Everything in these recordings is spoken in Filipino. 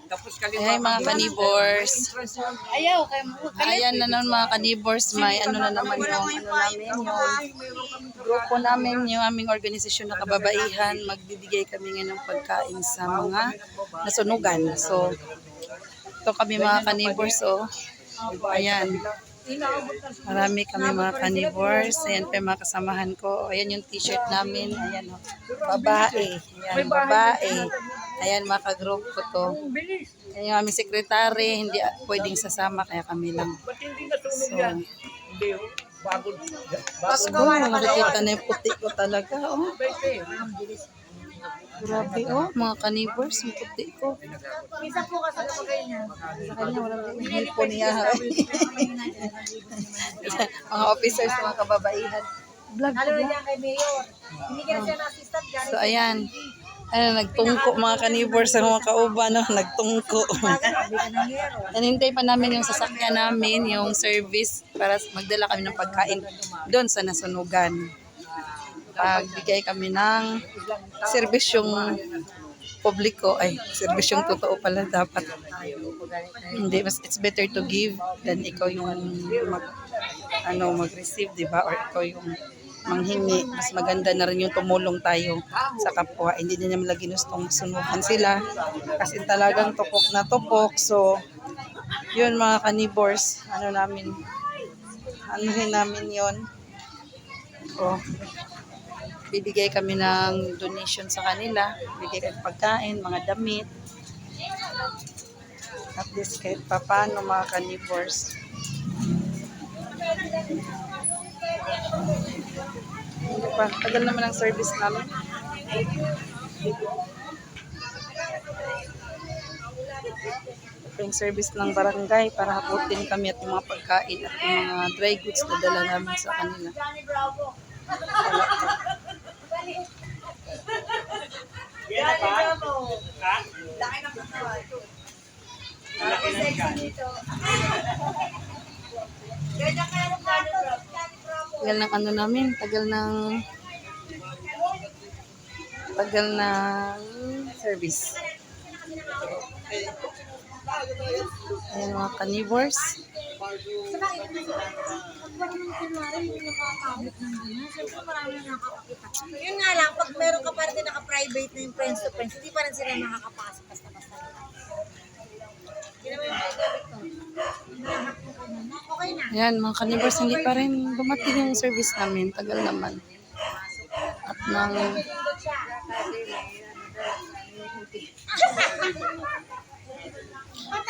Ayan mga kanibors. Ayaw, kay mo. Ayan na naman mga kanibors. May ano na naman yung grupo namin, yung aming organisasyon na kababaihan. Magbibigay kami ngayon ng pagkain sa mga nasunugan. So, ito kami mga kanibors. So, ayan. Marami kami mga kanibors. Ayan pa yung mga kasamahan ko. Ayan yung t-shirt namin. Ayan o. Babae. Ayan, babae. Ayan mga kagroup ko to. Ayan yung aming sekretary. Hindi pwedeng sasama kaya kami lang. So, nakikita na yung puti ko talaga. Oh. Grabe oh, mga kanibors, yung puti ko. Isa po kasi sa niya. Sa kanya, walang hipo niya. Mga officers, mga kababaihan. Vlog ko Lalo vlog. niya kay Mayor. Hindi ka na siya na-assistant. So, ayan. Ayan, nagtungko mga kanibors sa mga kauban, no? Nagtungko. Nanintay pa namin yung sasakyan namin, yung service, para magdala kami ng pagkain doon sa nasunugan. Pagbigay kami ng serbisyong publiko, ay, serbisyong totoo pala dapat. Hindi, it's better to give than ikaw yung mag-receive, di ba? Or ikaw yung manghingi. Mas maganda na rin yung tumulong tayo sa kapwa. Hindi na naman lagi gustong sunukan sila kasi talagang tupok na tupok. So, yun mga kanibors, anuhin namin yun. O, bibigay kami ng donation sa kanila. Bibigay kami pagkain, mga damit. At least kahit papano mga kanibors. Tagal naman ang service namin. Ito yung service ng barangay para haputin kami at yung mga pagkain at yung mga dry goods na dala namin sa kanila. Tagal ng ano namin, tagal ng service. Ayan mga kanibors. Yun nga lang, pag meron ka pa rin naka-private na yung friends to friends, hindi pa rin sila nakakapasok basta-basta. Hindi naman yung private to. Okay na. Ayan mga kanibors, hindi pa rin dumating yung service namin. Tagal naman. At nang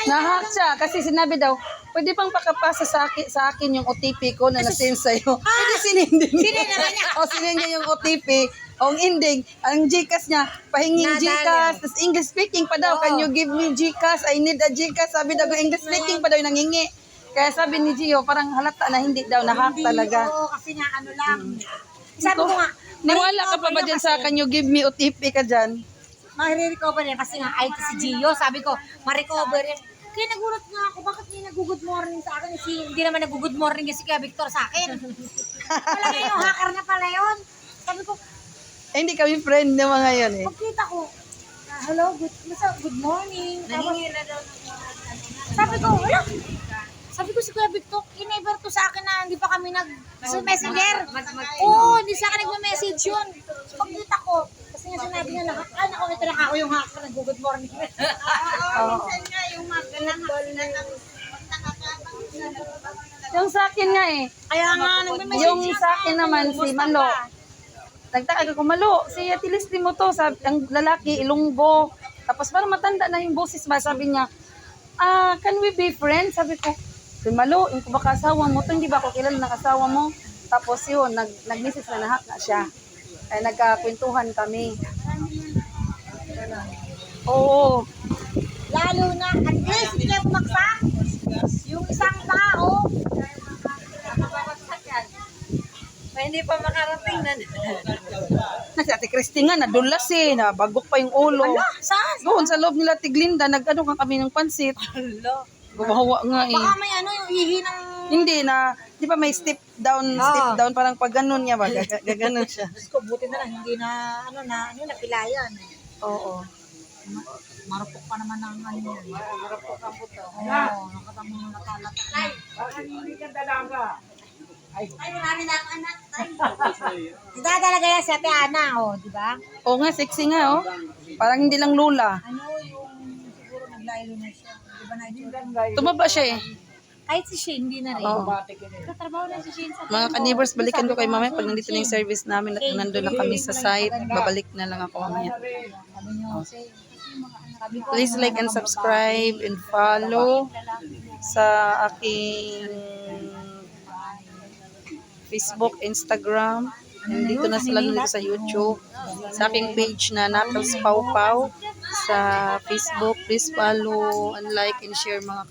nahack siya kasi sinabi daw, pwede pang pakapasa sa akin yung OTP ko na nasend sa'yo. Pwede sininding. Sininding niya. O sininding niya yung OTP. O ang ending, ang Gcash niya, pahinging Gcash. Tapos English speaking pa daw, can you give me Gcash? I need a Gcash. Sabi daw, English speaking pa daw yung nangingi. Kaya sabi ni Gio, parang halata na hindi daw, nahack talaga. Oo, kasi nga ano lang. Sabi ko nga, Niwala ka pa ba dyan sa can you give me OTP ka dyan? ma-recover yan kasi nga ay si Gio, sabi ko, ma-recover yan. Kaya nagulat nga ako, bakit may nag-good morning sa akin? Hindi naman nag-good morning si Kuya Victor sa akin. Wala na yung hacker na pala yun. Sabi ko, Hindi kami friend na mga yan eh. pagkita ko, hello, good morning. Nangingi na daw. Sabi ko, wala. Sabi ko si Kuya Victor, in-ever to sa akin na hindi pa kami sa messenger. Oo, hindi sa akin nagme-message yun. Pagkita ko, kasi nga sinabi niya lahat, naku, ito na ako yung hacker, nag-good morning. Minsan nga yung magalang Yung sa akin nga eh. Kaya nga, nagme-message Yung sa akin naman si Malo. Nagtaka ko, Malo, si Ate Leslie mo to, sabi, ang lalaki, Ilonggo. Tapos parang matanda na yung boses ba, sabi niya, can we be friends? Sabi ko, si Malo, yung baka asawa mo to, hindi ba ako kilala ng asawa mo? Tapos yun, nag-message na nahack na siya. Ay, nagkakwentuhan kami. Oo. lalo na, at least hindi kayo pumaksak. Yung isang tao, hindi pa makarating na. Si Ate Christy nga, nadulas eh, nabagok pa yung ulo. Saan? Doon sa loob nila Tiglinda, nag-ano ka kami ng pansit. Gumawa nga eh. Baka may ano, yung ihi ng... Hindi na, di ba may step down, parang pag ganun niya ba, gaganon siya. Diyos ko, buti na lang, hindi na, napilayan. Oo. Marupok pa naman ang ano yan. Marupok ang puto. Oo, nakatamang nakalata. Ay, marami na ako anak. Ito talaga yan si Ate Ana, di ba? Oo nga, sexy nga, oh. Parang hindi lang lula. Ano yung siguro naglaylo na siya. Di ba na Tumaba siya eh. kahit si Shane, hindi na rin. Oo. Katrabaho na si Shane sa Mga ka-neighbors, balikan ko kayo mamaya pag nandito na yung service namin at nandun na kami sa site. Babalik na lang ako mamaya. Sabi niyo, sabi ko, Please like and subscribe and follow sa aking Facebook, Instagram. Nandito na sila nandito sa YouTube. Sa aking page na Knuckles Pau Pau. Sa Facebook, please follow and like and share mga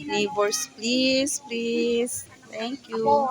neighbors. Please, please. Thank you.